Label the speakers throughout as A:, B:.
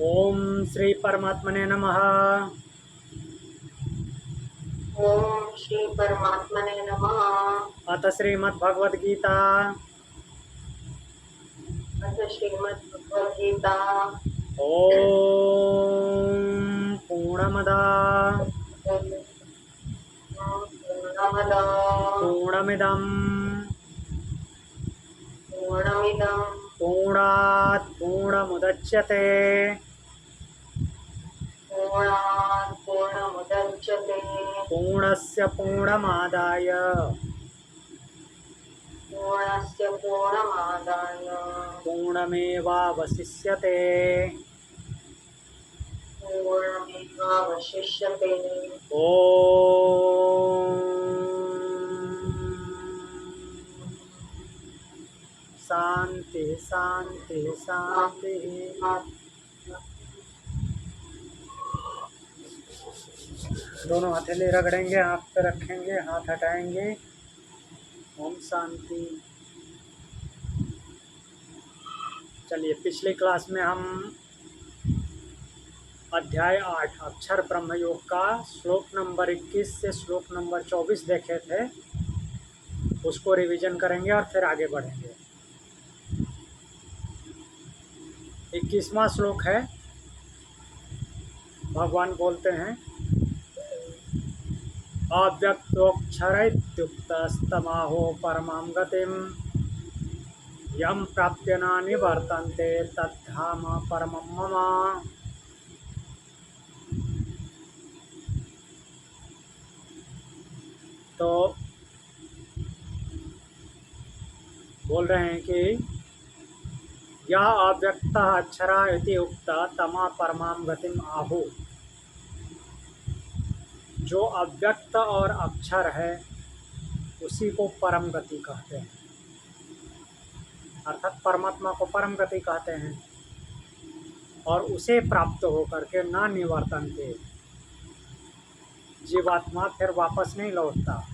A: ओम श्री परमात्मने नमः।
B: ओम श्री परमात्मने नमः।
A: अथ श्रीमद्भगवद्गीता
B: अथ श्रीमद् भगवद गीता
A: ओम पूर्णमदा
B: पूर्णमदा
A: पूर्णमिदं
B: पूर्णमिदं
A: पूर्णात् पूर्णमुदच्यते
B: पूर्णात् पूर्णमुदच्यते
A: पूर्णस्य पूर्णमादाय
B: पूर्णस्य पूर्णमादाय
A: पूर्णमेवावशिष्यते।
B: पूर्णमेवावशिष्यते।
A: ओम शांति शांति शांति। दोनों हथेली रगड़ेंगे, आँख पे रखेंगे, हाथ हटाएंगे। ओम शांति। चलिए, पिछली क्लास में हम अध्याय 8 अक्षर ब्रह्म योग का श्लोक नंबर 21 से श्लोक नंबर 24 देखे थे। उसको रिवीजन करेंगे और फिर आगे बढ़ेंगे। 21वां श्लोक है। भगवान बोलते हैं, अव्यक्तोऽक्षरैत्युक्तस्तमाहो परमां गतिं यं प्राप्य न निवर्तन्ते तद्धाम परमं मम। तो बोल रहे हैं कि यह अव्यक्त अक्षरा इति उक्ता तमा परमां गतिम आहु। जो अव्यक्त और अक्षर है उसी को परम गति कहते हैं, अर्थात परमात्मा को परम गति कहते हैं। और उसे प्राप्त होकर के न निवर्तन्ते, जीवात्मा फिर वापस नहीं लौटता।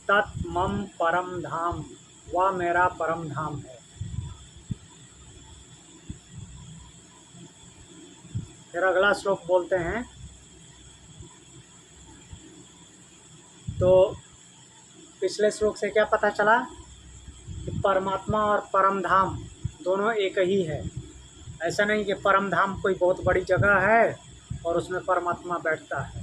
A: तत् मम परम धाम, वह मेरा परम धाम है। फिर अगला श्लोक बोलते हैं, तो पिछले श्लोक से क्या पता चला कि परमात्मा और परम धाम दोनों एक ही है। ऐसा नहीं कि परम धाम कोई बहुत बड़ी जगह है और उसमें परमात्मा बैठता है,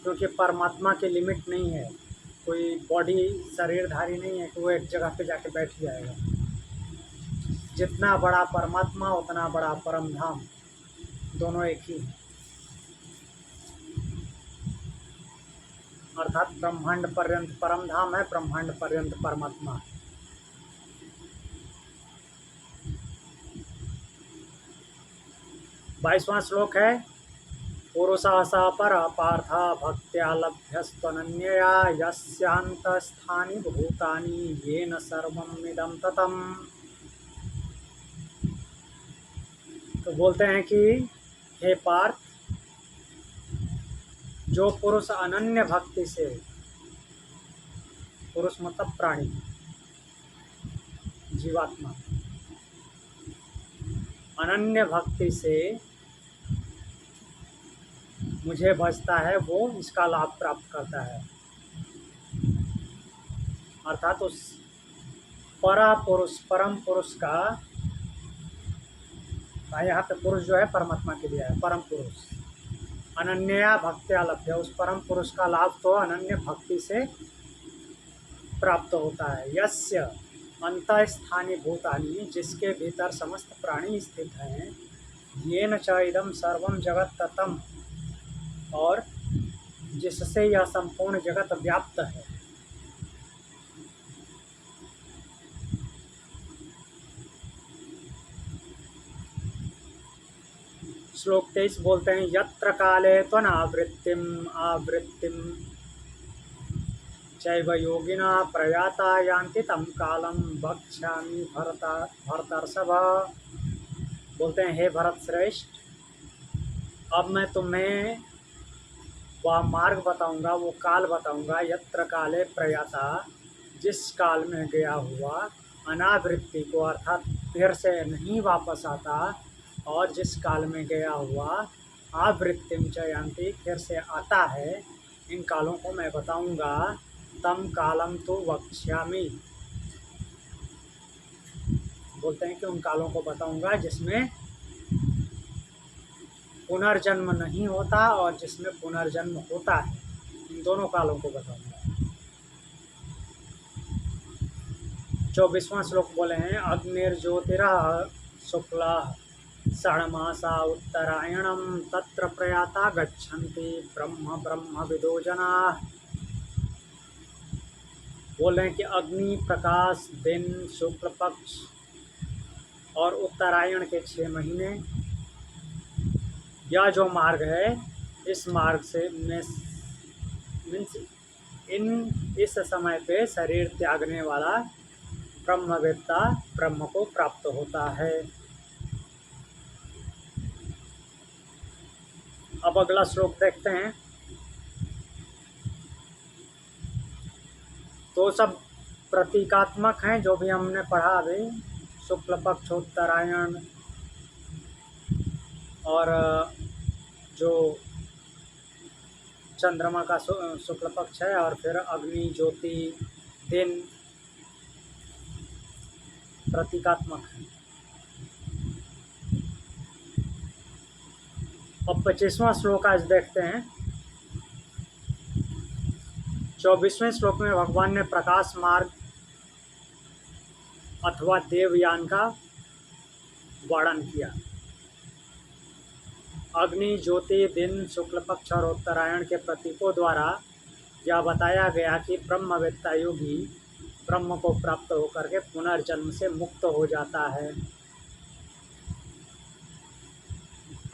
A: क्योंकि परमात्मा की लिमिट नहीं है। कोई बॉडी शरीरधारी नहीं है कि वो एक जगह पे जाके बैठ जाएगा। जितना बड़ा परमात्मा उतना बड़ा परम धाम, दोनों एक ही है। अर्थात ब्रह्मांड पर्यंत परम धाम है, ब्रह्मांड पर्यंत परमात्मा है। बाईसवां श्लोक है, पुरुषः स परः पार्थ भक्त्या लभ्यस्त्वनन्यया यस्यान्तस्थानि भूतानि येन सर्वमिदं ततम्। तो बोलते हैं कि हे पार्थ, जो पुरुष अनन्य भक्ति से, पुरुष मतलब प्राणी, जीवात्मा, अनन्य भक्ति से मुझे भजता है वो इसका लाभ प्राप्त करता है। अर्थात उस परा पुरुष, परम पुरुष का, यहाँ पे पुरुष जो है परमात्मा के लिए है, परम पुरुष। अनन्या भक्त्या लभ्य, उस परम पुरुष का लाभ तो अनन्य भक्ति से प्राप्त होता है। यस्य अंतःस्थानि भूतानि, जिसके भीतर समस्त प्राणी स्थित हैं, येन च इदं सर्वं जगत ततम्, और जिससे यह संपूर्ण जगत व्याप्त है। श्लोक 23 बोलते हैं, यत्र काले त्वनावृत्तिम आवृत्तिम चैव योगिना प्रयाता यान्ति तं कालं वक्ष्यामि भरतर्षभ। बोलते हैं, हे भरत श्रेष्ठ, अब मैं तुम्हें वह मार्ग बताऊंगा, वो काल बताऊंगा। यत्र काले प्रयाता, जिस काल में गया हुआ अनावृत्ति को अर्थात फिर से नहीं वापस आता, और जिस काल में गया हुआ आवृत्तिम च यान्ति फिर से आता है, इन कालों को मैं बताऊंगा। तम कालम तो वक्ष्यामि, बोलते हैं कि उन कालों को बताऊंगा जिसमें पुनर्जन्म नहीं होता और जिसमें पुनर्जन्म होता है, इन दोनों कालों को बताऊंगा। 24वां श्लोक बोले हैं, अग्निर्ज्योतिरः शुक्लः षण्मासा उत्तरायणम तत्र प्रयाता गच्छन्ति ब्रह्म ब्रह्म विदो जनाः। बोल रहे हैं कि अग्नि, प्रकाश, दिन, शुक्ल पक्ष और उत्तरायण के 6 महीने, यह जो मार्ग है, इस मार्ग से मीन्स इस समय पे शरीर त्यागने वाला ब्रह्मवेत्ता ब्रह्म को प्राप्त होता है। अब अगला श्लोक देखते हैं। तो सब प्रतीकात्मक हैं जो भी हमने पढ़ा अभी, शुक्ल पक्ष, उत्तरायण और जो चंद्रमा का शुक्ल पक्ष है, और फिर अग्नि, ज्योति, दिन प्रतीकात्मक है। अब 25वां श्लोक आज देखते हैं। 24वें श्लोक में भगवान ने प्रकाश मार्ग अथवा देवयान का वर्णन किया। अग्नि, ज्योति, दिन, शुक्ल पक्ष और उत्तरायण के प्रतीकों द्वारा यह बताया गया कि ब्रह्मवेत्ता योगी ब्रह्म को प्राप्त होकर के पुनर्जन्म से मुक्त हो जाता है।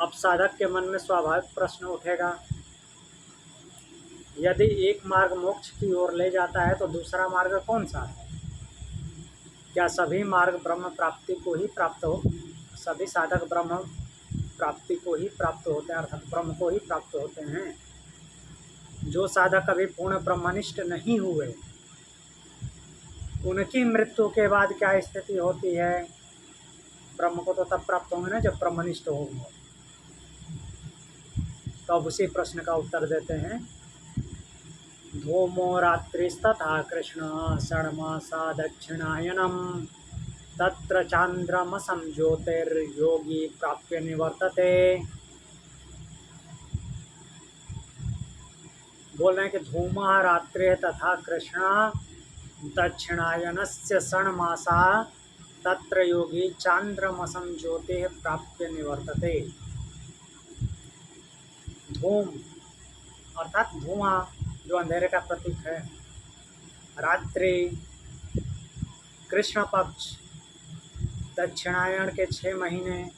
A: अब साधक के मन में स्वाभाविक प्रश्न उठेगा, यदि एक मार्ग मोक्ष की ओर ले जाता है तो दूसरा मार्ग कौन सा है? क्या सभी मार्ग ब्रह्म प्राप्ति को ही प्राप्त हो, सभी साधक ब्रह्म प्राप्ति को ही प्राप्त होते हैं, अर्थात ब्रह्म को ही प्राप्त होते हैं? जो साधक अभी पूर्ण ब्रह्मनिष्ठ नहीं हुए, उनकी मृत्यु के बाद क्या स्थिति होती है? ब्रह्म को तो तब प्राप्त होंगे ना जब ब्रह्मनिष्ठ होंगे। तो अब उसी प्रश्न का उत्तर देते हैं। धूमो रात्रिस्तथा कृष्ण षण्मासा दक्षिणायनम तत्र चांद्रमसं ज्योतिर्योगी प्राप्य निवर्तते। बोल रहे हैं कि धूमः रात्रि तथा कृष्ण दक्षिणायनस्य षण्मासा तत्र योगी चांद्रमसं ज्योतिः प्राप्य निवर्तते। धूम अर्थात धुआं जो अंधेरे का प्रतीक है, रात्रि, कृष्ण पक्ष, दक्षिणायन के 6 महीने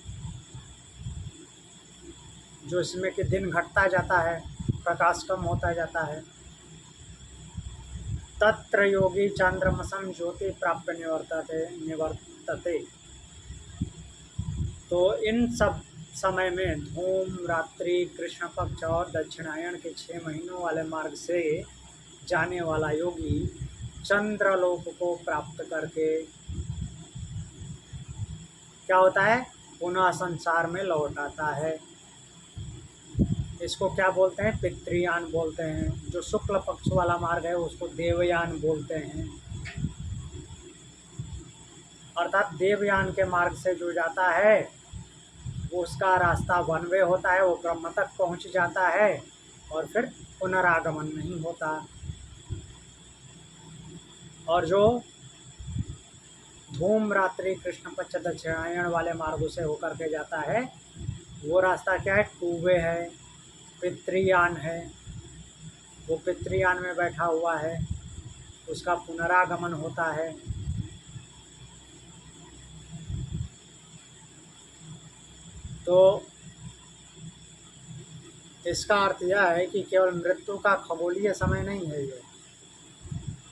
A: जो इसमें कि दिन घटता जाता है, प्रकाश कम होता जाता है, तत्र योगी चांद्रमसं ज्योति प्राप्य निवर्तते। तो इन सब समय में धूम, रात्रि, कृष्ण पक्ष और दक्षिणायन के 6 महीनों वाले मार्ग से जाने वाला योगी चंद्रलोक को प्राप्त करके क्या होता है? पुनः संसार में लौट आता है। इसको क्या बोलते हैं? पितृयान बोलते हैं। जो शुक्ल पक्ष वाला मार्ग है उसको देवयान बोलते हैं। अर्थात देवयान के मार्ग से जो जाता है वो उसका रास्ता वन वे होता है, वो ब्रह्म तक पहुंच जाता है और फिर पुनरागमन नहीं होता। और जो धूम, रात्रि, कृष्ण पक्ष, दक्षिणायन वाले मार्गों से होकर के जाता है, वो रास्ता क्या है? टू वे है, पितृयान है। वो पितृयान में बैठा हुआ है, उसका पुनरागमन होता है। तो इसका अर्थ यह है कि केवल मृत्यु का खगोलीय समय नहीं है ये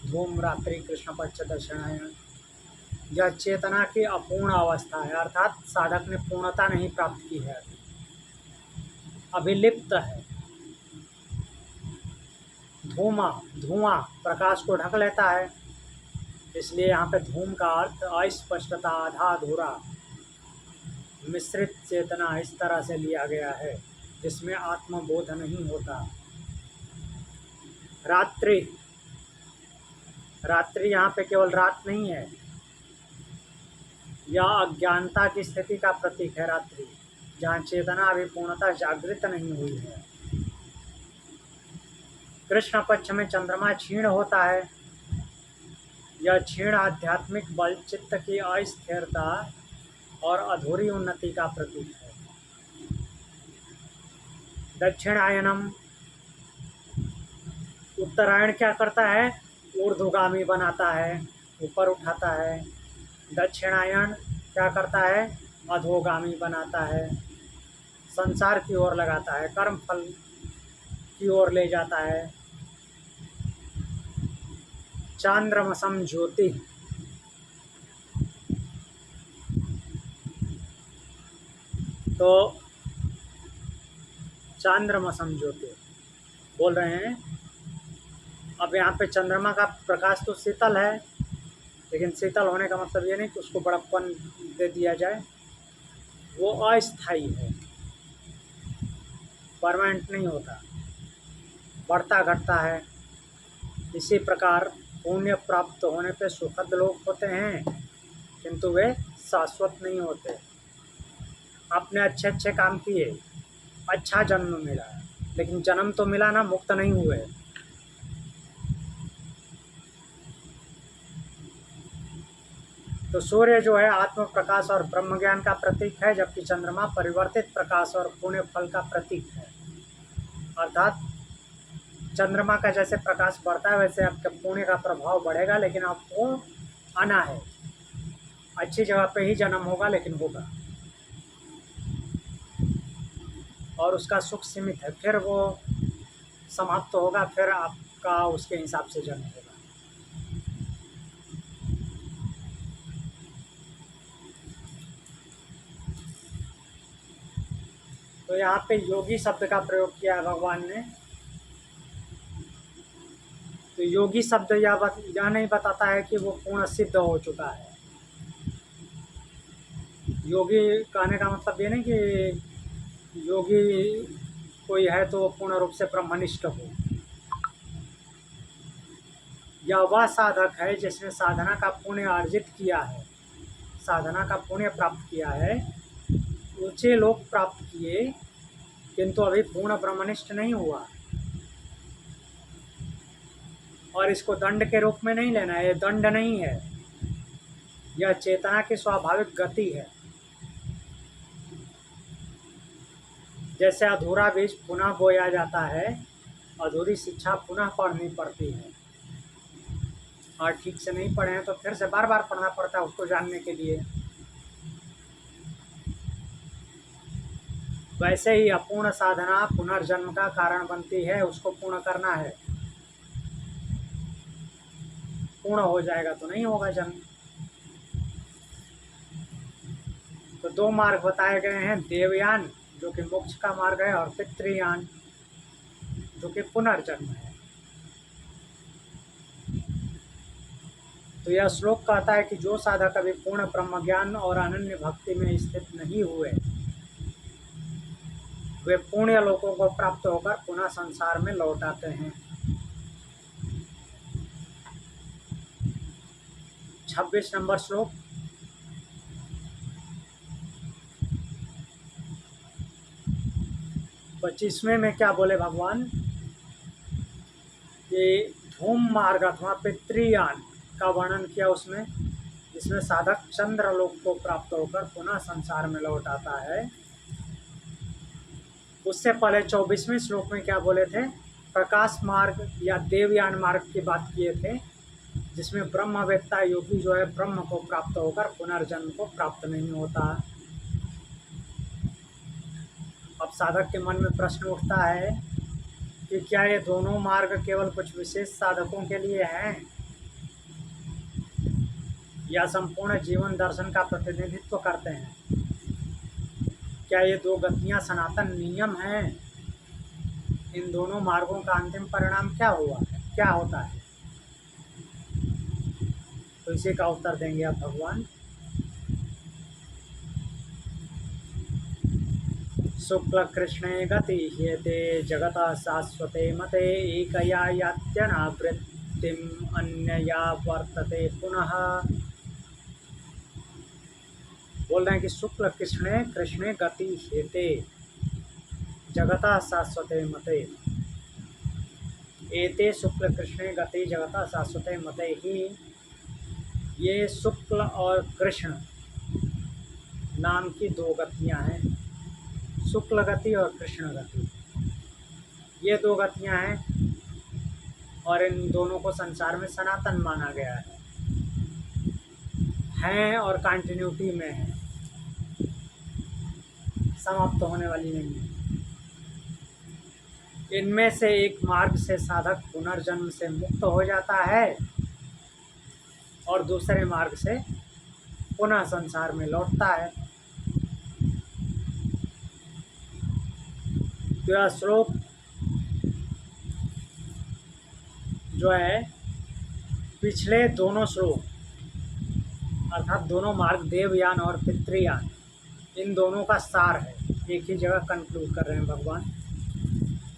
A: धूम, रात्रि, कृष्ण पक्ष, दक्षिणायन। यह चेतना की अपूर्ण अवस्था है, अर्थात साधक ने पूर्णता नहीं प्राप्त की है, अभिलिप्त है। धुआं प्रकाश को ढक लेता है, इसलिए यहाँ पे धूम का अर्थ अस्पष्टता, आधा अधूरा, मिश्रित चेतना इस तरह से लिया गया है जिसमें आत्मबोध नहीं होता। रात्रि, रात्रि यहाँ पे केवल रात नहीं है, यह अज्ञानता की स्थिति का प्रतीक है। रात्रि जहाँ चेतना अभी पूर्णतः जागृत नहीं हुई है। कृष्ण पक्ष में चंद्रमा क्षीण होता है। यह क्षीण आध्यात्मिक बल, चित्त की अस्थिरता और अधूरी उन्नति का प्रतीक है। दक्षिणायनम, उत्तरायण क्या करता है? ऊर्ध्वगामी बनाता है, ऊपर उठाता है। दक्षिणायन क्या करता है? अधोगामी बनाता है, संसार की ओर लगाता है, कर्म फल की ओर ले जाता है। चांद्रमसम ज्योति, तो चांद्रमसम ज्योति बोल रहे हैं। अब यहाँ पे चंद्रमा का प्रकाश तो शीतल है, लेकिन शीतल होने का मतलब ये नहीं कि उसको बड़प्पन दे दिया जाए। वो अस्थायी है, परमानेंट नहीं होता, बढ़ता घटता है। इसी प्रकार पुण्य प्राप्त होने पे सुखद लोग होते हैं, किंतु वे शाश्वत नहीं होते। आपने अच्छे अच्छे काम किए, अच्छा जन्म मिला, लेकिन जन्म तो मिला ना, मुक्त नहीं हुए। तो सूर्य जो है आत्म प्रकाश और ब्रह्म ज्ञान का प्रतीक है, जबकि चंद्रमा परिवर्तित प्रकाश और पुण्य फल का प्रतीक है। अर्थात चंद्रमा का जैसे प्रकाश बढ़ता है वैसे आपके पुण्य का प्रभाव बढ़ेगा, लेकिन आपको आना है, अच्छी जगह पे ही जन्म होगा, लेकिन होगा, और उसका सुख सीमित है। फिर वो समाप्त होगा, फिर आपका उसके हिसाब से जन्म होगा। तो यहाँ पे योगी शब्द का प्रयोग किया है भगवान ने। तो योगी शब्द यह नहीं बताता है कि वो पूर्ण सिद्ध हो चुका है। योगी कहने का मतलब ये नहीं कि योगी कोई है तो वो पूर्ण रूप से ब्रह्मनिष्ठ हो। यह वह साधक है जिसने साधना का पुण्य अर्जित किया है, साधना का पुण्य प्राप्त किया है, ऊंचे लोक प्राप्त किए, किंतु अभी पूर्ण ब्रह्मनिष्ठ नहीं हुआ। और इसको दंड के रूप में नहीं लेना है, ये दंड नहीं है, यह चेतना की स्वाभाविक गति है। जैसे अधूरा बीज पुनः बोया जाता है, अधूरी शिक्षा पुनः पढ़नी पड़ती है, और ठीक से नहीं पढ़े हैं तो फिर से बार बार पढ़ना पड़ता है उसको जानने के लिए। वैसे ही अपूर्ण साधना पुनर्जन्म का कारण बनती है, उसको पूर्ण करना है। पूर्ण हो जाएगा तो नहीं होगा जन्म। तो दो मार्ग बताए गए हैं, देवयान जो कि मोक्ष का मार्ग है, और पितृयान जो कि पुनर्जन्म है। तो यह श्लोक कहता है कि जो साधक अभी पूर्ण ब्रह्म ज्ञान और अनन्य भक्ति में स्थित नहीं हुए, वे पुण्य लोकों को प्राप्त होकर पुनः संसार में लौट आते हैं। 26 नंबर श्लोक। पच्चीसवें में क्या बोले भगवान कि धूम मार्ग अथवा पितृयान का वर्णन किया उसमें, जिसमें साधक चंद्रलोक को प्राप्त होकर पुनः संसार में लौट आता है। उससे पहले 24वें श्लोक में क्या बोले थे? प्रकाश मार्ग या देवयान मार्ग की बात किए थे, जिसमें ब्रह्मवेत्ता योगी जो है ब्रह्म को प्राप्त होकर पुनर्जन्म को प्राप्त नहीं होता। अब साधक के मन में प्रश्न उठता है कि क्या ये दोनों मार्ग केवल कुछ विशेष साधकों के लिए हैं, या संपूर्ण जीवन दर्शन का प्रतिनिधित्व करते हैं? क्या ये दो गतियां सनातन नियम हैं? इन दोनों मार्गों का अंतिम परिणाम क्या होता है? तो इसी का उत्तर देंगे अब भगवान। शुक्ल कृष्णे गति ह्येते जगतः शाश्वते मते एकया यात्यनावृत्तिम् अन्यया वर्तते पुनः। बोल रहे हैं कि शुक्ल कृष्णे कृष्णे गति हेते जगतः शाश्वते मते। एते शुक्ल कृष्णे गति जगतः शाश्वते मते ही, ये शुक्ल और कृष्ण नाम की दो गतियां हैं, शुक्ल गति और कृष्ण गति। ये दो गतियां हैं और इन दोनों को संसार में सनातन माना गया है और कंटिन्यूटी में है, समाप्त होने वाली नहीं है। इनमें से एक मार्ग से साधक पुनर्जन्म से मुक्त हो जाता है और दूसरे मार्ग से पुनः संसार में लौटता है। तो यह श्लोक जो है पिछले दोनों श्लोक अर्थात दोनों मार्ग देवयान और पितृयान, इन दोनों का सार है, एक ही जगह कंक्लूड कर रहे हैं भगवान।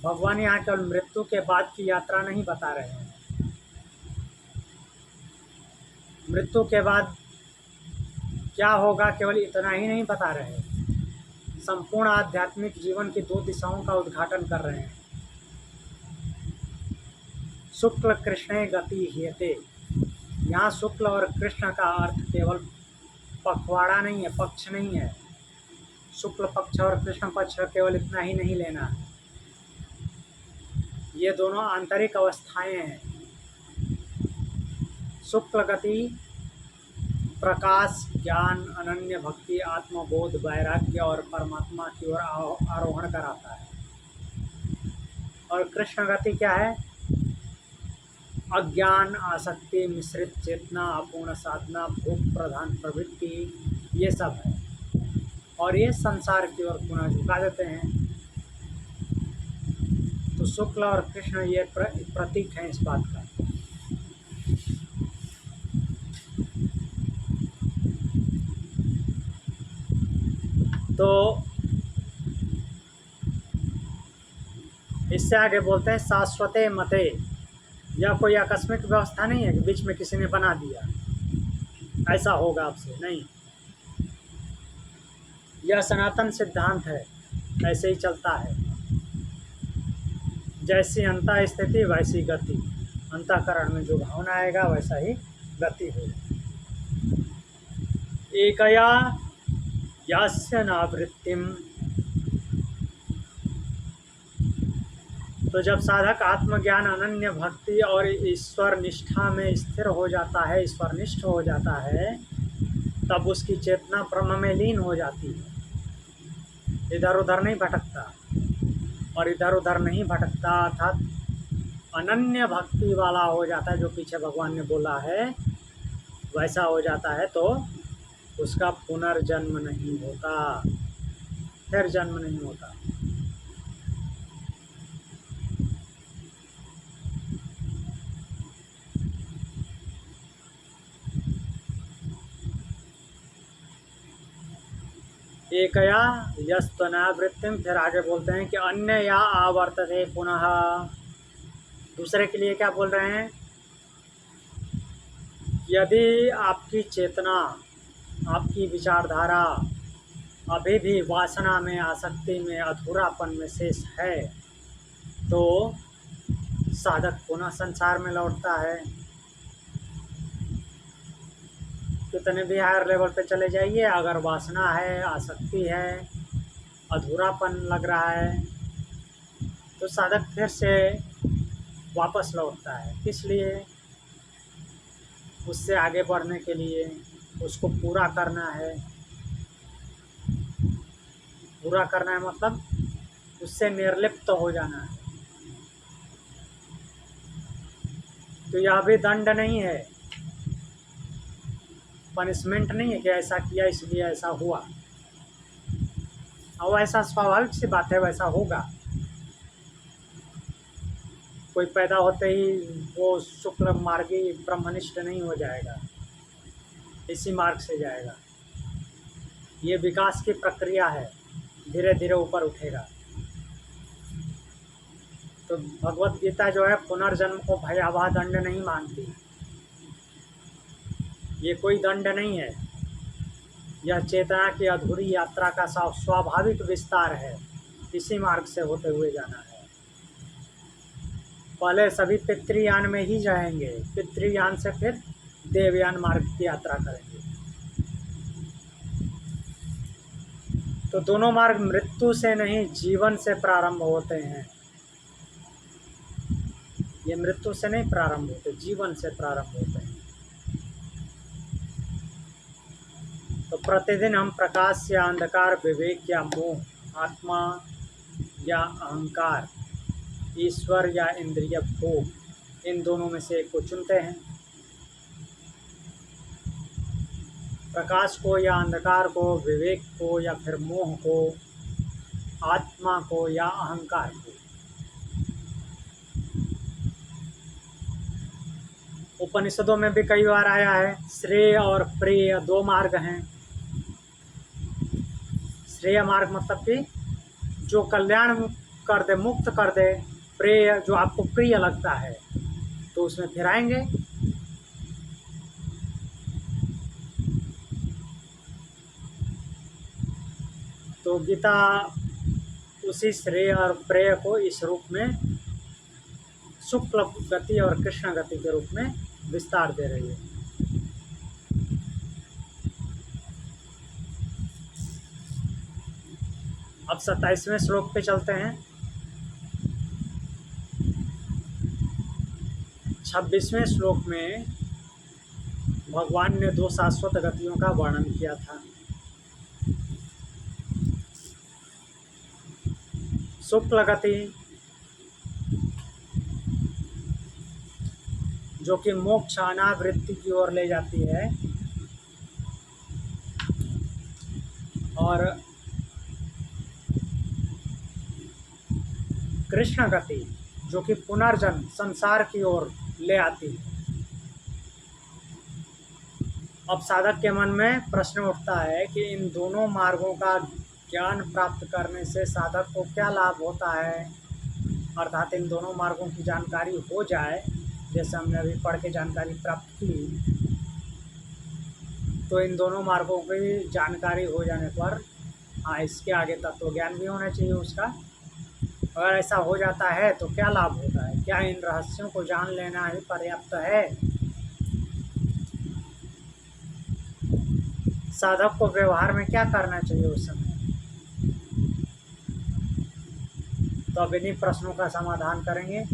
A: भगवान यहाँ केवल मृत्यु के बाद की यात्रा नहीं बता रहे हैं, मृत्यु के बाद क्या होगा केवल इतना ही नहीं बता रहे हैं, संपूर्ण आध्यात्मिक जीवन की दो दिशाओं का उद्घाटन कर रहे हैं। शुक्ल कृष्णे गति ह्येते, यहाँ शुक्ल और कृष्ण का अर्थ केवल पखवाड़ा नहीं है, पक्ष नहीं है। शुक्ल पक्ष और कृष्ण पक्ष केवल इतना ही नहीं लेना है, ये दोनों आंतरिक अवस्थाएं हैं। शुक्ल गति प्रकाश, ज्ञान, अनन्य भक्ति, आत्मबोध, वैराग्य और परमात्मा की ओर आरोहण कराता है। और कृष्ण गति क्या है? अज्ञान, आसक्ति, मिश्रित चेतना, अपूर्ण साधना, भोग प्रधान प्रवृत्ति, ये सब है और ये संसार की ओर पुनः झुका देते हैं। तो शुक्ल और कृष्ण ये प्रतीक हैं इस बात का। तो इससे आगे बोलते हैं शाश्वते मते। यह कोई आकस्मिक व्यवस्था नहीं है कि बीच में किसी ने बना दिया ऐसा होगा आपसे, नहीं, यह सनातन सिद्धांत है, ऐसे ही चलता है। जैसी अंतः स्थिति वैसी गति, अंतःकरण में जो भावना आएगा वैसा ही गति होगी। एकया यास्य नावृत्तिम, तो जब साधक आत्मज्ञान, अनन्य भक्ति और ईश्वर निष्ठा में स्थिर हो जाता है, ईश्वरनिष्ठ हो जाता है, तब उसकी चेतना ब्रह्म में लीन हो जाती है, इधर उधर नहीं भटकता। और इधर उधर नहीं भटकता अर्थात अनन्य भक्ति वाला हो जाता है, जो पीछे भगवान ने बोला है वैसा हो जाता है, तो उसका पुनर्जन्म नहीं होता, फिर जन्म नहीं होता। एकया यस्तनावृत्तिम, फिर आगे बोलते हैं कि अन्य या आवर्तते पुनः। दूसरे के लिए क्या बोल रहे हैं? यदि आपकी चेतना, आपकी विचारधारा अभी भी वासना में, आसक्ति में, अधूरापन में शेष है, तो साधक पुनः संसार में लौटता है। कितने भी हायर लेवल पे चले जाइए, अगर वासना है, आसक्ति है, अधूरापन लग रहा है, तो साधक फिर से वापस लौटता है। किस लिए? उससे आगे बढ़ने के लिए, उसको पूरा करना है। पूरा करना है मतलब उससे निर्लिप्त हो जाना है। तो यह भी दंड नहीं है, पनिशमेंट नहीं है कि ऐसा किया इसलिए ऐसा हुआ। और ऐसा स्वाभाविक सी बात है, वैसा होगा। कोई पैदा होते ही वो शुक्ल मार्गी ब्रह्मनिष्ठ नहीं हो जाएगा, इसी मार्ग से जाएगा। ये विकास की प्रक्रिया है, धीरे धीरे ऊपर उठेगा। तो भगवत गीता जो है पुनर्जन्म को भयावह दंड नहीं मानती। ये कोई दंड नहीं है, यह चेतना की अधूरी यात्रा का स्वाभाविक विस्तार है। इसी मार्ग से होते हुए जाना है। पहले सभी पितृयान में ही जाएंगे, पितृयान से फिर देवयान मार्ग की यात्रा करेंगे। तो दोनों मार्ग मृत्यु से नहीं, जीवन से प्रारंभ होते हैं। ये मृत्यु से नहीं प्रारंभ होते, जीवन से प्रारंभ होते हैं। तो प्रतिदिन हम प्रकाश या अंधकार, विवेक या मोह, आत्मा या अहंकार, ईश्वर या इंद्रिय भोग, इन दोनों में से एक को चुनते हैं। प्रकाश को या अंधकार को, विवेक को या फिर मोह को, आत्मा को या अहंकार को। उपनिषदों में भी कई बार आया है, श्रेय और प्रेय दो मार्ग हैं। श्रेय मार्ग मतलब कि जो कल्याण कर दे, मुक्त कर दे। प्रेय जो आपको प्रिय लगता है, तो उसमें फिर आएंगे। तो गीता उसी श्रेय और प्रेय को इस रूप में शुक्ल गति और कृष्ण गति के रूप में विस्तार दे रही है। अब 27वें श्लोक पे चलते हैं। 26वें श्लोक में भगवान ने दो शाश्वत गतियों का वर्णन किया था। शुक्ल गति जो कि मोक्ष अनावृत्ति की ओर ले जाती है, और कृष्ण गति जो कि पुनर्जन्म संसार की ओर ले आती है। अब साधक के मन में प्रश्न उठता है कि इन दोनों मार्गों का ज्ञान प्राप्त करने से साधक को क्या लाभ होता है। अर्थात इन दोनों मार्गों की जानकारी हो जाए, जैसे हमने अभी पढ़ के जानकारी प्राप्त की, तो इन दोनों मार्गों की जानकारी हो जाने पर हाँ, इसके आगे तत्व ज्ञान भी होना चाहिए उसका। अगर ऐसा हो जाता है तो क्या लाभ होता है? क्या इन रहस्यों को जान लेना ही पर्याप्त है? साधक को व्यवहार में क्या करना चाहिए उस समय? तो अब इन्हीं प्रश्नों का समाधान करेंगे।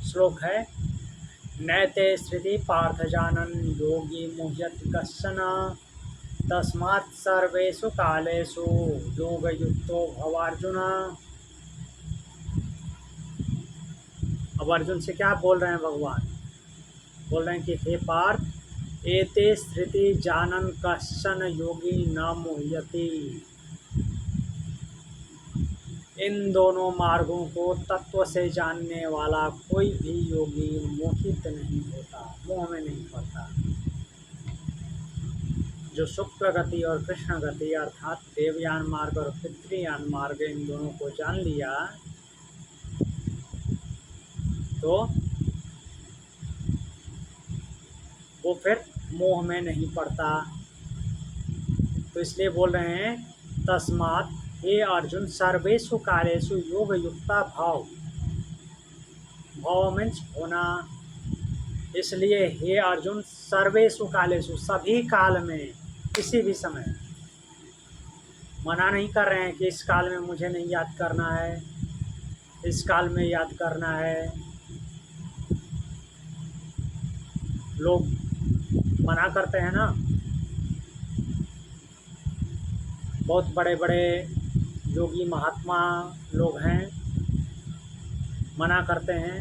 A: श्लोक है, नैते श्रुति पार्थ जानन योगी मुह्यति कश्चन तस्मात् सर्वेषु कालेषु योगयुक्तो भव अर्जुन। अब अर्जुन से क्या बोल रहे हैं भगवान? बोल रहे हैं कि हे पार्थ, एते श्रुति जानन कश्चन योगी न मुह्यति। इन दोनों मार्गों को तत्व से जानने वाला कोई भी योगी मोहित नहीं होता, मोह में नहीं पड़ता। जो शुक्ल गति और कृष्ण गति अर्थात देवयान मार्ग और पितृयान मार्ग, इन दोनों को जान लिया तो वो फिर मोह में नहीं पड़ता। तो इसलिए बोल रहे हैं, तस्मात् हे अर्जुन सर्वेषु कालेषु योग युक्ता भाव। भाव मीन्स होना। इसलिए हे अर्जुन सर्वेषु कालेषु, सभी काल में, किसी भी समय। मना नहीं कर रहे हैं कि इस काल में मुझे नहीं याद करना है, इस काल में याद करना है। लोग मना करते हैं ना, बहुत बड़े बड़े योगी महात्मा लोग हैं, मना करते हैं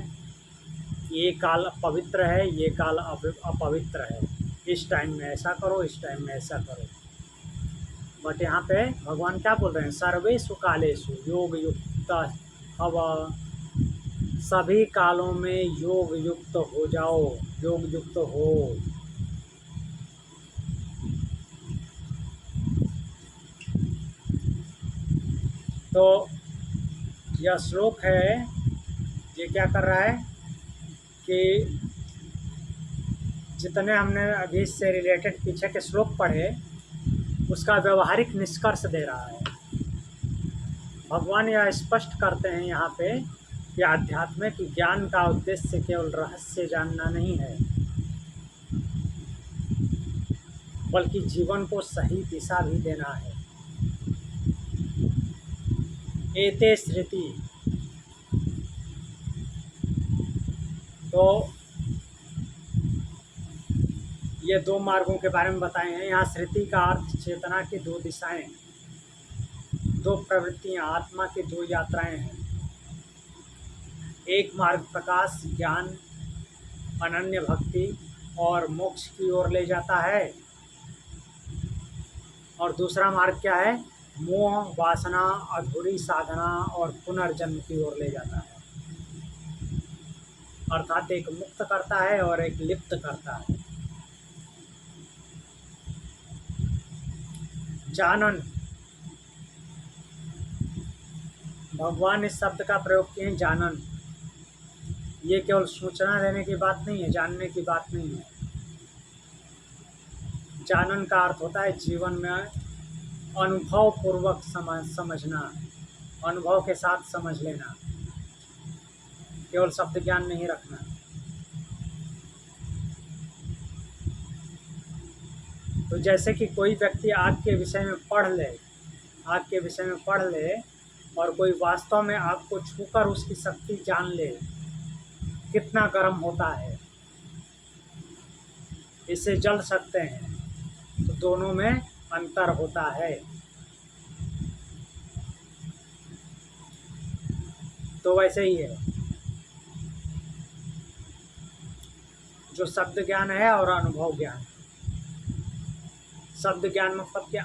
A: ये काल पवित्र है, ये काल अपवित्र है, इस टाइम में ऐसा करो, इस टाइम में ऐसा करो। बट यहाँ पे भगवान क्या बोल रहे हैं? सर्वेषु कालेषु योग युक्त भव। सभी कालों में योग युक्त हो जाओ, योग युक्त हो। तो यह श्लोक है, ये क्या कर रहा है कि जितने हमने अभी इससे रिलेटेड पीछे के श्लोक पढ़े उसका व्यवहारिक निष्कर्ष दे रहा है। भगवान यह स्पष्ट करते हैं यहाँ पे कि आध्यात्मिक ज्ञान का उद्देश्य केवल रहस्य जानना नहीं है, बल्कि जीवन को सही दिशा भी देना है। एते श्रुति, तो ये दो मार्गों के बारे में बताए हैं। यहाँ श्रुति का अर्थ चेतना की दो दिशाएं, दो प्रवृत्तियां, आत्मा की दो यात्राएं हैं। एक मार्ग प्रकाश, ज्ञान, अनन्य भक्ति और मोक्ष की ओर ले जाता है, और दूसरा मार्ग क्या है? मोह, वासना, अधूरी साधना और पुनर्जन्म की ओर ले जाता है। अर्थात एक मुक्त करता है और एक लिप्त करता है। जानन, भगवान इस शब्द का प्रयोग किए हैं, जानन। ये केवल सूचना देने की बात नहीं है, जानने की बात नहीं है। जानन का अर्थ होता है जीवन में अनुभव पूर्वक समझना, अनुभव के साथ समझ लेना, केवल शब्द ज्ञान नहीं रखना। तो जैसे कि कोई व्यक्ति आग के विषय में पढ़ ले, आग के विषय में पढ़ ले और कोई वास्तव में आग को छूकर उसकी शक्ति जान ले, कितना गर्म होता है, इससे जल सकते हैं, तो दोनों में अंतर होता है। तो वैसे ही है, जो शब्द ज्ञान है और अनुभव ज्ञान। शब्द ज्ञान मतलब कि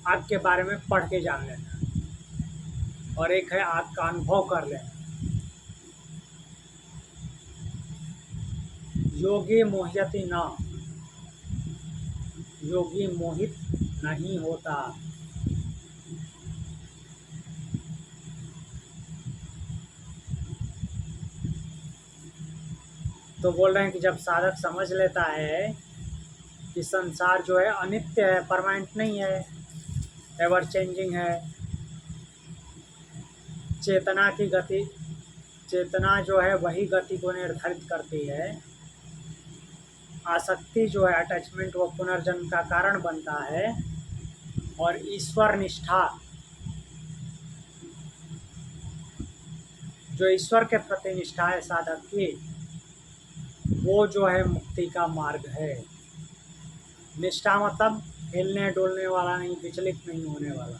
A: आग के बारे में पढ़ के जान लेना, और एक है आग का अनुभव कर लेना। योगी मोह्यति न, योगी मोहित नहीं होता। तो बोल रहे हैं कि जब साधक समझ लेता है कि संसार जो है अनित्य है, परमानेंट नहीं है, एवर चेंजिंग है, चेतना की गति, चेतना जो है वही गति को निर्धारित करती है, आसक्ति जो है अटैचमेंट वो पुनर्जन्म का कारण बनता है, और ईश्वर निष्ठा जो ईश्वर के प्रति निष्ठा है साधक की, वो जो है मुक्ति का मार्ग है। निष्ठा मतलब हिलने डोलने वाला नहीं, विचलित नहीं होने वाला।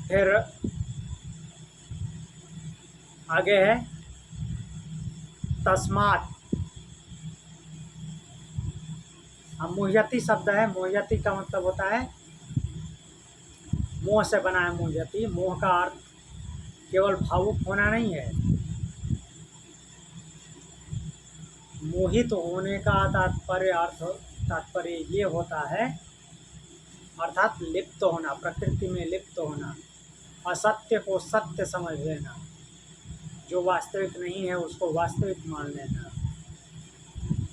A: फिर आगे है तस्मात्, मोह्यति शब्द है, मोह्यति का मतलब होता है मोह से बना है। मोह्यति, मोह का अर्थ केवल भावुक होना नहीं है, मोहित होने का तात्पर्य ये होता है, अर्थात लिप्त होना, प्रकृति में लिप्त होना, असत्य को सत्य समझ लेना, जो वास्तविक नहीं है उसको वास्तविक मान लेना।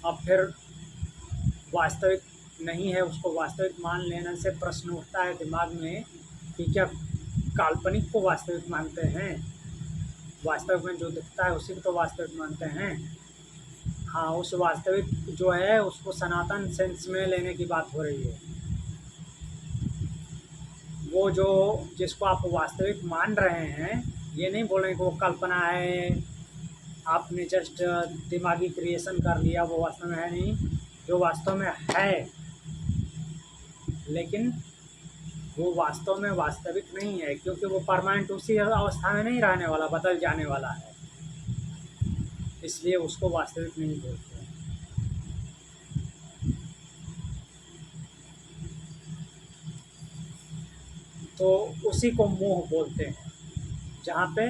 A: अब फिर वास्तविक नहीं है उसको वास्तविक मान लेने से प्रश्न उठता है दिमाग में कि क्या काल्पनिक को वास्तविक मानते हैं? वास्तविक में जो दिखता है उसी को तो वास्तविक मानते हैं। हाँ, उस वास्तविक जो है उसको सनातन सेंस में लेने की बात हो रही है। वो जो जिसको आप वास्तविक मान रहे हैं, ये नहीं बोल रहे कि वो कल्पना है, आपने जस्ट दिमागी क्रिएशन कर लिया, वो वास्तव में है नहीं। जो वास्तव में है, लेकिन वो वास्तव में वास्तविक नहीं है, क्योंकि वो परमानेंट उसी अवस्था में नहीं रहने वाला, बदल जाने वाला है, इसलिए उसको वास्तविक नहीं बोलते। तो उसी को मोह बोलते हैं। जहाँ पे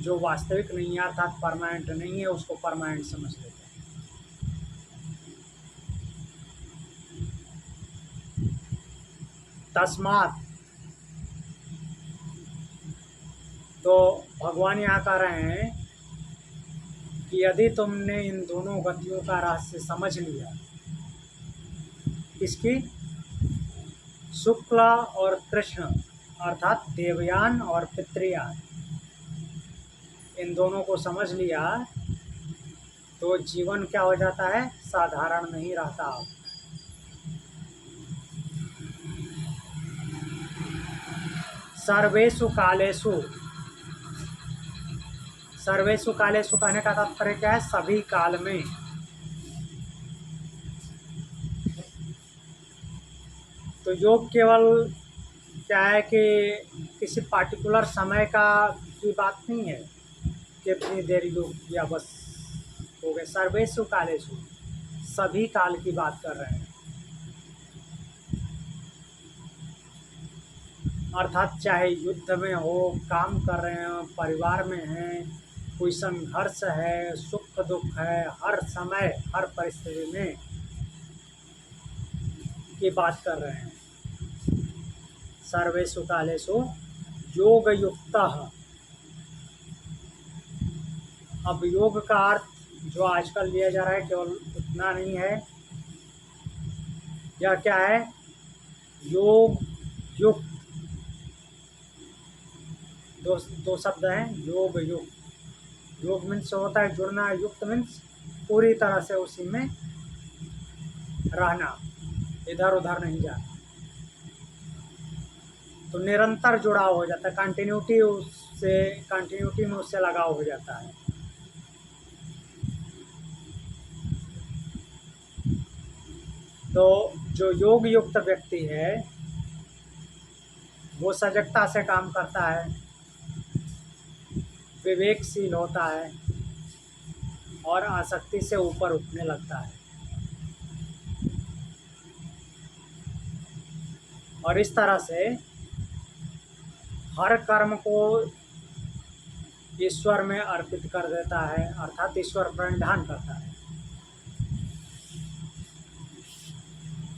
A: जो वास्तविक नहीं है अर्थात परमानेंट नहीं है उसको परमानेंट समझ लेते हैं। तस्मात, तो भगवान यहाँ कह रहे हैं कि यदि तुमने इन दोनों गतियों का रहस्य समझ लिया, किसकी, शुक्ल और कृष्ण अर्थात देवयान और पितृयान, इन दोनों को समझ लिया तो जीवन क्या हो जाता है, साधारण नहीं रहता। सर्वेषु कालेषु, सर्वेषु कालेषु कहने का तात्पर्य क्या है, सभी काल में। तो योग केवल क्या है कि किसी पार्टिकुलर समय का की बात नहीं है कि इतनी देर योग किया बस हो गए। सर्वेषु कालेषु, सभी काल की बात कर रहे हैं। अर्थात चाहे युद्ध में हो, काम कर रहे हो, परिवार में हैं, कोई संघर्ष है, सुख दुख है, हर समय हर परिस्थिति में की बात कर रहे हैं। सर्वेषु कालेषु योग युक्तः। अब योग का अर्थ जो आजकल लिया जा रहा है केवल उतना नहीं है। यह क्या है, योग युक्त, दो शब्द हैं, योग युक्त। योग मीन्स होता है जुड़ना, युक्त मीन्स पूरी तरह से उसी में रहना, इधर उधर नहीं जाना। तो निरंतर जुड़ाव हो जाता है, कंटिन्यूटी उससे, कंटिन्यूटी में उससे लगाव हो जाता है। तो जो योग युक्त व्यक्ति है वो सजगता से काम करता है, विवेकशील होता है और आसक्ति से ऊपर उठने लगता है। और इस तरह से हर कर्म को ईश्वर में अर्पित कर देता है, अर्थात ईश्वर प्रणिधान करता है।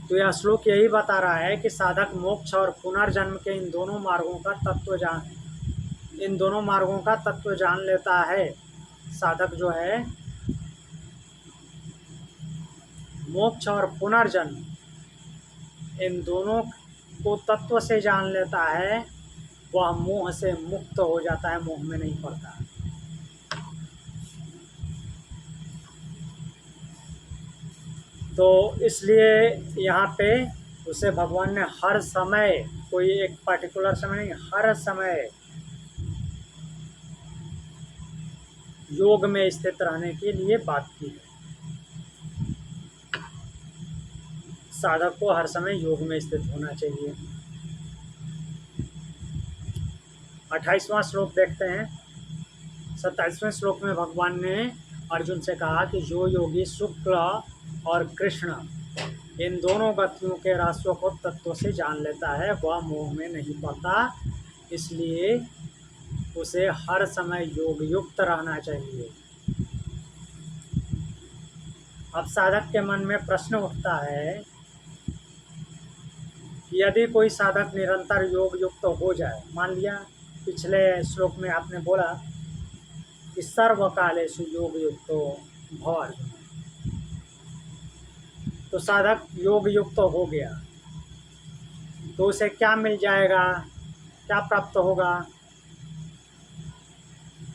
A: तो यह श्लोक यही बता रहा है कि साधक मोक्ष और पुनर्जन्म के इन दोनों मार्गों का तत्व जान लेता है। साधक जो है मोक्ष और पुनर्जन्म इन दोनों को तत्व से जान लेता है, वह मोह से मुक्त हो जाता है, मोह में नहीं पड़ता। तो इसलिए यहाँ पे उसे भगवान ने हर समय, कोई एक पर्टिकुलर समय नहीं, हर समय योग में स्थित रहने के लिए बात की है। साधक को हर समय योग में स्थित होना चाहिए। 28वां श्लोक देखते हैं। 27वें श्लोक में भगवान ने अर्जुन से कहा कि जो योगी शुक्ल और कृष्ण इन दोनों गतियों के रहस्यों को तत्व से जान लेता है वह मोह में नहीं पड़ता, इसलिए उसे हर समय योग युक्त रहना चाहिए। अब साधक के मन में प्रश्न उठता है कि यदि कोई साधक निरंतर योग युक्त हो जाए, मान लिया पिछले श्लोक में आपने बोला कि सर्वकालेषु योग युक्तो भव, तो साधक योग युक्त हो गया तो उसे क्या मिल जाएगा, क्या प्राप्त होगा?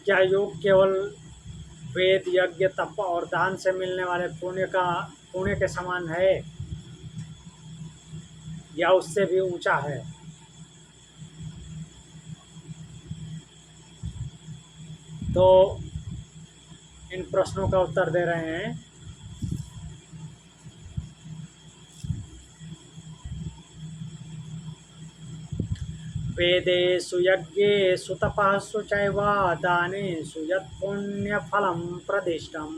A: क्या योग केवल वेद, यज्ञ, तप और दान से मिलने वाले पुण्य के समान है या उससे भी ऊंचा है? तो इन प्रश्नों का उत्तर दे रहे हैं। वेदेषु यज्ञेषु तपःसु चैव दानेषु यत् पुण्यफलं प्रदिष्टम्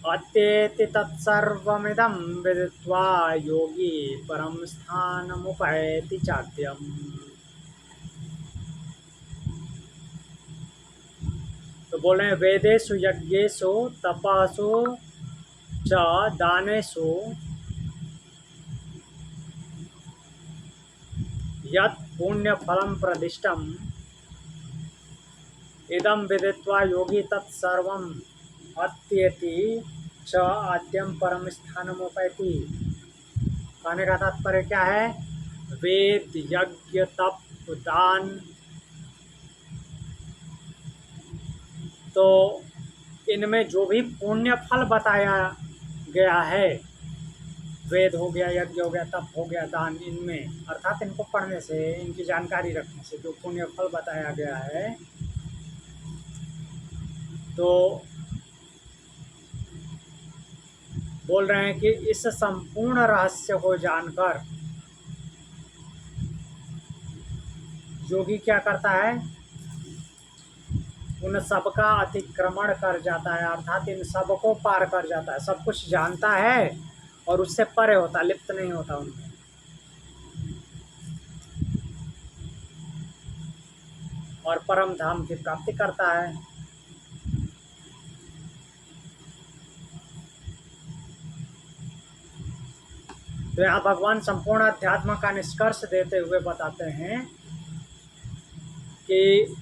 A: अत्येति तत्सर्वमिदं विदित्वा योगी परं स्थानमुपैति चाद्यम्। तो बोल रहे हैं वेदेषु यज्ञेषु तपसु च दानेषु यत् पुण्य फलम प्रदिष्टम इदम विदित्वा योगी तत्सर्वम अत्येति च आद्यम परम स्थानमुपैति। कहने का तात्पर्य क्या है? वेद यज्ञ तप दान, तो इनमें जो भी पुण्य फल बताया गया है, वेद हो गया, यज्ञ हो गया, तप हो गया, दान, इनमें अर्थात इनको पढ़ने से, इनकी जानकारी रखने से जो पुण्य फल बताया गया है, तो बोल रहे हैं कि इस संपूर्ण रहस्य को जानकर योगी क्या करता है? उन सब का अतिक्रमण कर जाता है, अर्थात इन सब को पार कर जाता है। सब कुछ जानता है और उससे परे होता, लिप्त नहीं होता उनमें। और परम धाम की प्राप्ति करता है। तो यहाँ भगवान संपूर्ण अध्यात्म का निष्कर्ष देते हुए बताते हैं कि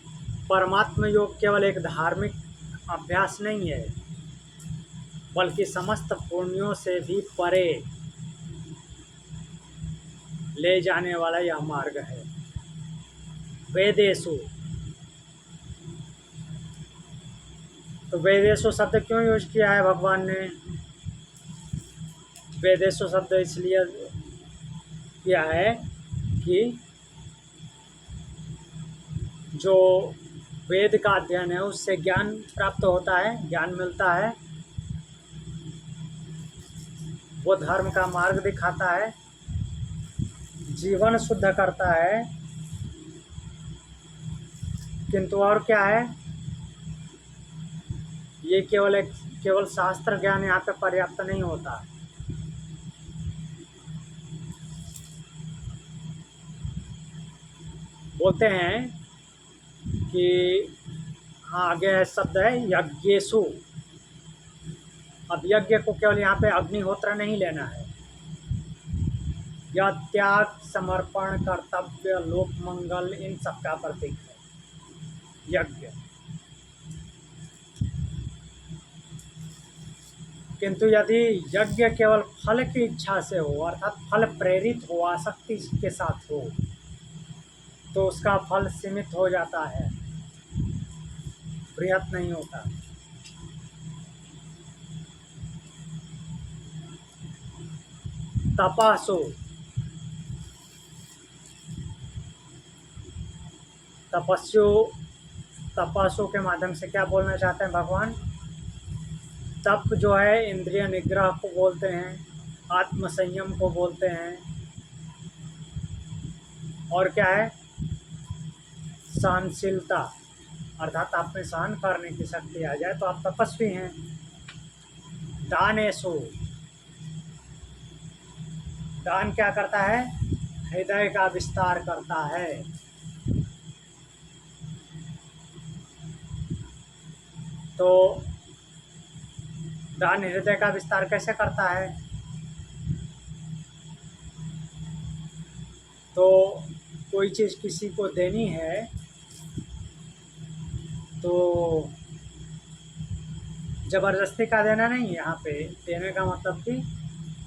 A: परमात्म योग केवल एक धार्मिक अभ्यास नहीं है, बल्कि समस्त पुण्यों से भी परे ले जाने वाला यह मार्ग है। वेदेषु, तो वेदेषु शब्द क्यों यूज किया है भगवान ने? वेदेषु शब्द इसलिए किया है कि जो वेद का अध्ययन है उससे ज्ञान प्राप्त होता है, ज्ञान मिलता है, वो धर्म का मार्ग दिखाता है, जीवन शुद्ध करता है। किंतु और क्या है? ये केवल शास्त्र ज्ञान यहाँ पे पर्याप्त नहीं होता। बोलते हैं कि हाँ, आगे शब्द है यज्ञेषु। अब यज्ञ को केवल यहाँ पे अग्निहोत्र नहीं लेना है, यह त्याग, समर्पण, कर्तव्य, लोक मंगल, इन सब का प्रतीक है यज्ञ। किंतु यदि यज्ञ केवल फल की इच्छा से हो, अर्थात फल प्रेरित हो, आसक्ति के साथ हो, तो उसका फल सीमित हो जाता है, बृहत नहीं होता। तपस्सु, तपस्सु के माध्यम से क्या बोलना चाहते हैं भगवान? तप जो है इंद्रिय निग्रह को बोलते हैं, आत्म संयम को बोलते हैं, और क्या है? सहनशीलता, अर्थात आप में सहन करने की शक्ति आ जाए तो आप तपस्वी हैं। दानेषु, दान क्या करता है? हृदय का विस्तार करता है। तो दान हृदय का विस्तार कैसे करता है? तो कोई चीज़ किसी को देनी है तो जबरदस्ती का देना नहीं, यहाँ पे देने का मतलब कि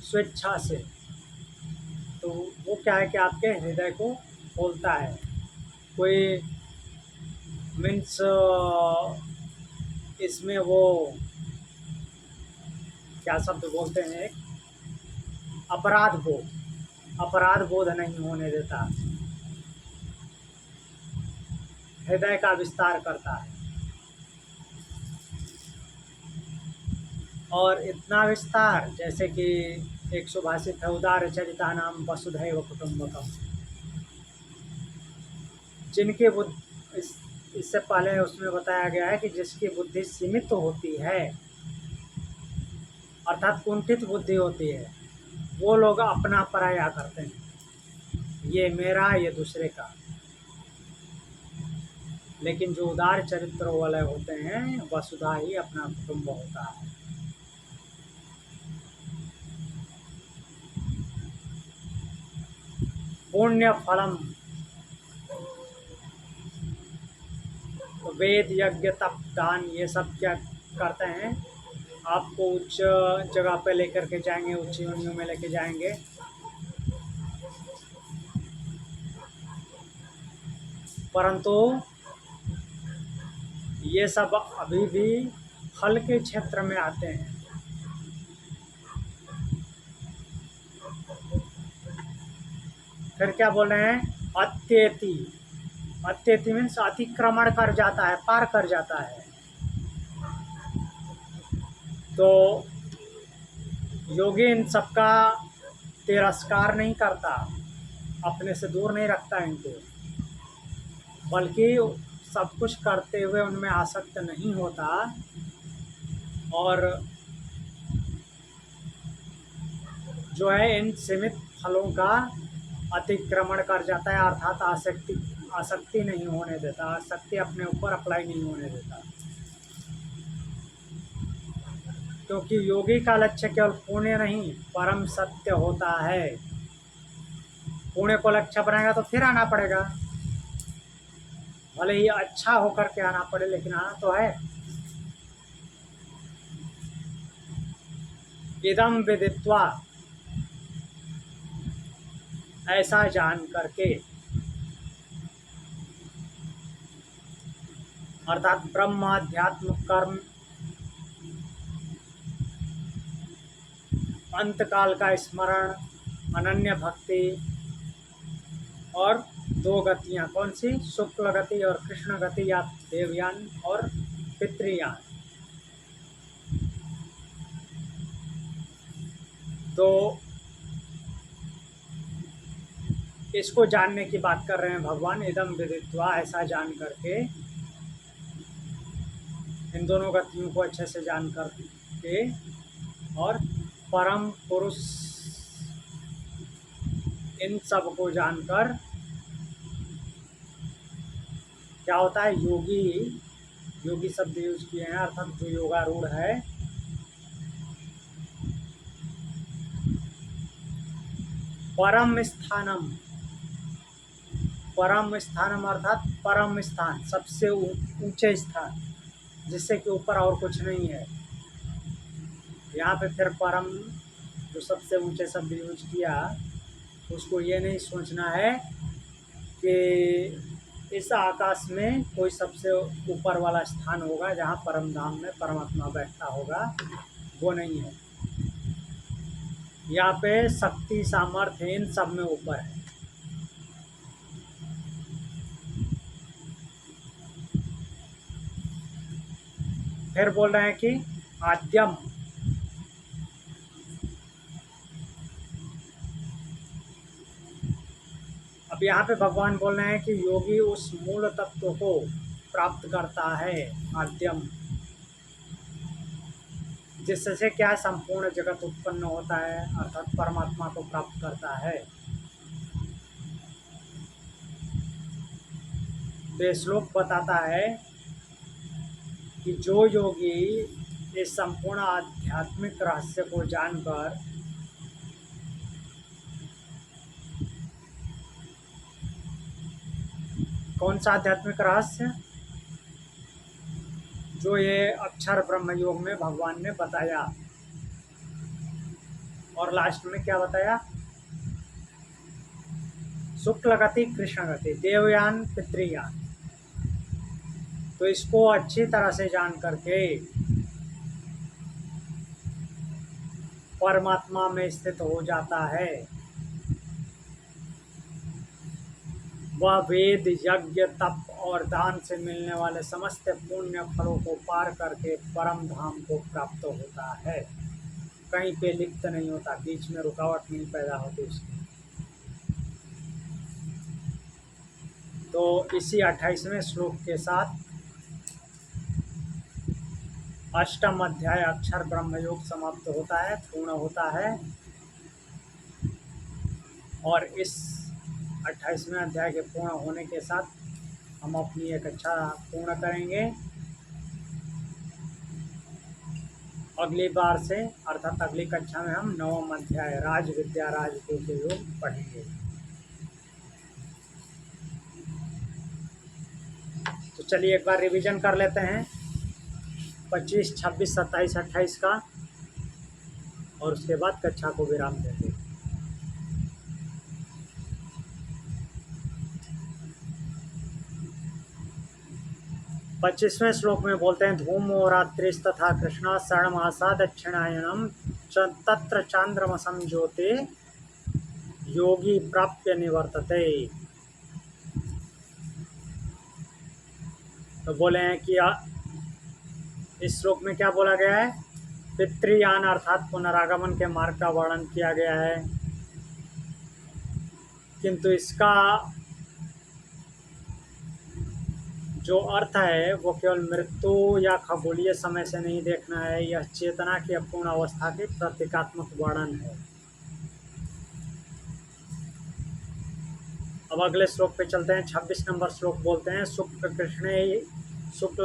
A: स्वेच्छा से। तो वो क्या है कि आपके हृदय को खोलता है। कोई मीन्स इसमें वो क्या शब्द बोलते हैं, एक अपराध बोध नहीं होने देता, हृदय का विस्तार करता है। और इतना विस्तार जैसे कि एक सुभाषित है, उदार चरिता नाम वसुधैव कुटुंबकम। जिनके बुद्धि, इससे पहले उसमें बताया गया है कि जिसकी बुद्धि सीमित होती है, अर्थात कुंठित बुद्धि होती है, वो लोग अपना पराया करते हैं, ये मेरा, ये दूसरे का। लेकिन जो उदार चरित्र वाले होते हैं वसुधा ही अपना कुटुंब होता है। पुण्य फलम, वेद यज्ञ तप दान ये सब क्या करते हैं, आपको उच्च जगह पे लेकर के जाएंगे, उच्च योनियों में लेके जाएंगे। परंतु ये सब अभी भी फल के क्षेत्र में आते हैं। फिर क्या बोल रहे हैं, अत्येति, अत्येति मीन्स अतिक्रमण कर जाता है, पार कर जाता है। तो योगी इन सबका तिरस्कार नहीं करता, अपने से दूर नहीं रखता इनको, बल्कि सब कुछ करते हुए उनमें आसक्त नहीं होता और जो है इन सीमित फलों का अतिक्रमण कर जाता है, अर्थात आसक्ति नहीं होने देता, आसक्ति अपने ऊपर अप्लाई नहीं होने देता। क्योंकि योगी का लक्ष्य केवल पुण्य नहीं परम सत्य होता है। पुण्य को लक्ष्य बनाएगा तो फिर आना पड़ेगा, भले ही अच्छा होकर के आना पड़े, लेकिन आना तो है। इदम विदित्वा, ऐसा जान करके, अर्थात ब्रह्म अध्यात्म कर्म अंतकाल का स्मरण, अनन्य भक्ति और दो गतियाँ, कौन सी, शुक्ल गति और कृष्ण गति, या देवयान और पितृयान। तो इसको जानने की बात कर रहे हैं भगवान, इदम विदित्वा, ऐसा जान करके, इन दोनों गतियों को अच्छे से जान करके और परम पुरुष इन सब को जानकर क्या होता है, योगी, योगी शब्द यूज किए हैं, अर्थात जो योगारूढ़ है, परम स्थानम, परम स्थानम अर्थात परम स्थान, सबसे ऊंचे स्थान, जिससे कि ऊपर और कुछ नहीं है। यहाँ पे फिर परम जो सबसे ऊंचे शब्द यूज किया, उसको ये नहीं सोचना है कि इस आकाश में कोई सबसे ऊपर वाला स्थान होगा जहाँ परम धाम में परमात्मा बैठता होगा, वो नहीं है। यहाँ पे शक्ति सामर्थ्य इन सब में ऊपर है। फिर बोल रहे हैं कि आद्यम, अब यहाँ पे भगवान बोल रहे हैं कि योगी उस मूल तत्व को प्राप्त करता है, आद्यम, जिससे क्या संपूर्ण जगत उत्पन्न होता है, अर्थात परमात्मा को प्राप्त करता है। तो ये श्लोक बताता है कि जो योगी इस संपूर्ण आध्यात्मिक रहस्य को जानकर कौन सा आध्यात्मिक रहस्य, जो ये अक्षर ब्रह्म योग में भगवान ने बताया, और लास्ट में क्या बताया, शुक्ल गति कृष्ण गति देवयान पितृयान। तो इसको अच्छी तरह से जान करके परमात्मा में स्थित हो जाता है। वह वेद यज्ञ तप और दान से मिलने वाले समस्त पुण्य फलों को पार करके परम धाम को प्राप्त होता है। कहीं पे लिप्त नहीं होता, बीच में रुकावट नहीं पैदा होती उसकी। तो इसी 28वें श्लोक के साथ अष्टम अध्याय अक्षर ब्रह्म योग समाप्त होता है, पूर्ण होता है। और इस 28वें अध्याय के पूर्ण होने के साथ हम अपनी एक कक्षा पूर्ण करेंगे। अगली बार से अर्थात अगली कक्षा में हम 9वां अध्याय राज विद्या राजकोष योग पढ़ेंगे। तो चलिए एक बार रिवीजन कर लेते हैं 25, 26, 27, 28 का, और उसके बाद कक्षा को विराम देंगे। 25वें श्लोक में बोलते हैं धूमो रात्रिस्तथा कृष्ण षण्मासा दक्षिणायनम तत्र चांद्रमसं ज्योति योगी प्राप्य निवर्तते। तो बोले हैं कि इस श्लोक में क्या बोला गया है, पितृयान अर्थात पुनरागमन के मार्ग का वर्णन किया गया है, किंतु इसका जो अर्थ है वो केवल मृत्यु या खगोलीय समय से नहीं देखना है, यह चेतना की अपूर्ण अवस्था के प्रतीकात्मक वर्णन है। अब अगले श्लोक पे चलते हैं। 26 नंबर श्लोक बोलते हैं शुक्ल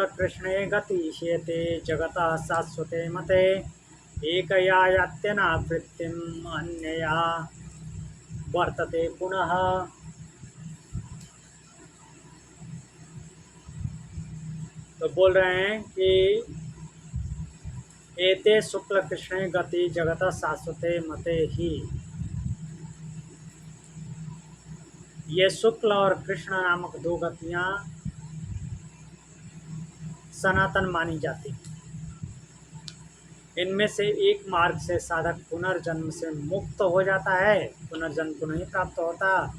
A: कृष्णे गति शेते जगतः शाश्वते मते एकया यात्यनावृत्तिम अन्यया वर्तते पुनः। तो बोल रहे हैं कि एते शुक्ल कृष्णे गति जगतः शाश्वते मते ही, ये शुक्ल और कृष्ण नामक दो गतियां सनातन मानी जाती हैं। इनमें से एक मार्ग से साधक पुनर्जन्म से मुक्त हो जाता है, पुनर्जन्म को नहीं प्राप्त होता,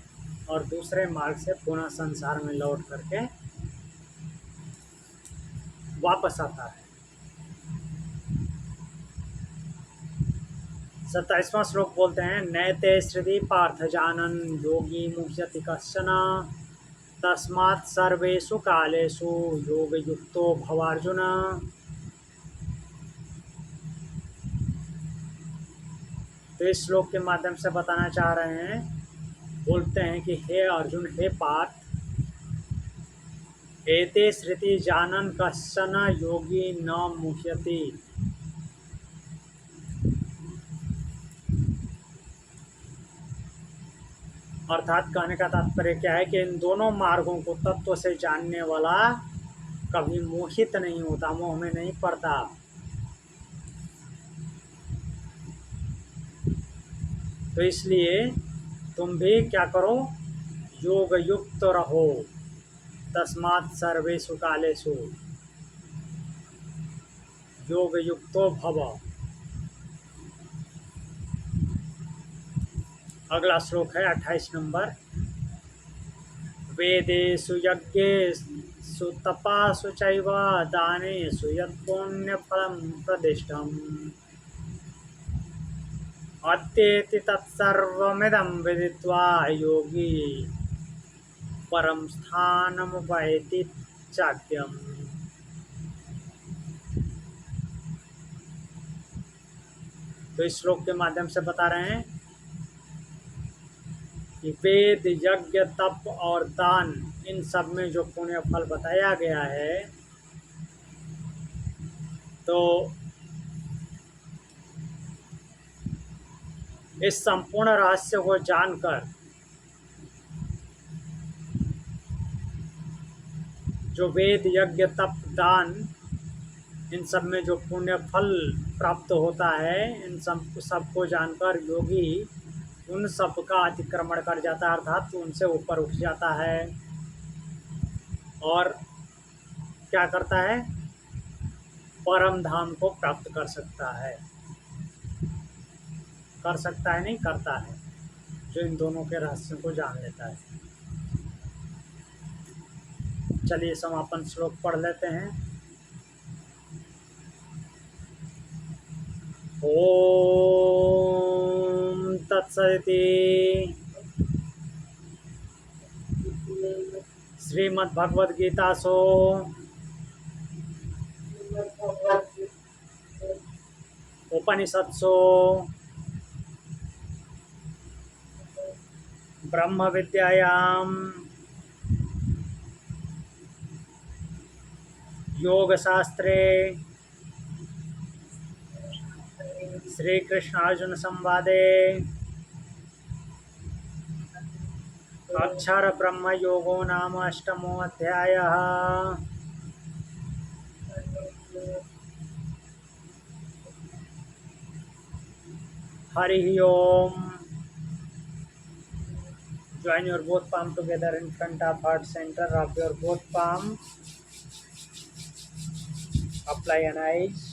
A: और दूसरे मार्ग से पुनः संसार में लौट करके वापस आता है। 27वां श्लोक बोलते हैं नैते श्रुति पार्थ जानन योगी मुह्यति कश्चन तस्मात् सर्वेषु कालेषु योग युक्तो भवार्जुन। तो इस श्लोक के माध्यम से बताना चाह रहे हैं, बोलते हैं कि हे अर्जुन, हे पार्थ, एते श्रुति जानन कश्चन योगी न मुह्यति। अर्थात कहने का तात्पर्य क्या है कि इन दोनों मार्गों को तत्व से जानने वाला कभी मोहित नहीं होता, मोह में नहीं पड़ता। तो इसलिए तुम भी क्या करो, योग युक्त रहो। तस्मात् सर्वेषु कालेषु योग युक्तो भव। अगला श्लोक है 28 नंबर। वेदेषु यज्ञेषु तपासु चैव दानेषु यत्पुण्यफलं प्रदिष्टम् अत्येति तत्सर्वमिदं विदित्वा योगी परम स्थानमुपैति चाद्यम्। तो इस श्लोक के माध्यम से बता रहे हैं कि वेद, यज्ञ, तप और दान, इन सब में जो पुण्य फल बताया गया है, तो इस संपूर्ण रहस्य को जानकर जो वेद, यज्ञ, तप, दान, इन सब में जो पुण्य फल प्राप्त होता है, इन सबको जानकर योगी उन सब का अतिक्रमण कर जाता है, अर्थात उनसे ऊपर उठ जाता है और क्या करता है, परम धाम को प्राप्त कर सकता है। कर सकता है नहीं, करता है, जो इन दोनों के रहस्यों को जान लेता है। चलिए समापन श्लोक पढ़ लेते हैं। ओम तत्सदिति श्रीमद्भगवद्गीतासु उपनिषत्सु ब्रह्म विद्यायां योग शास्त्रे श्री कृष्ण अर्जुन संवादे अक्षर ब्रह्म योगो नाम अष्टमो अध्यायः। हरि ओम। Join your both palm together in front of heart center. Rub your both palm. Apply an eyes.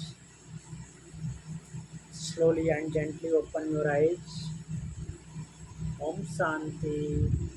A: Slowly and gently open your eyes. Om Shanti.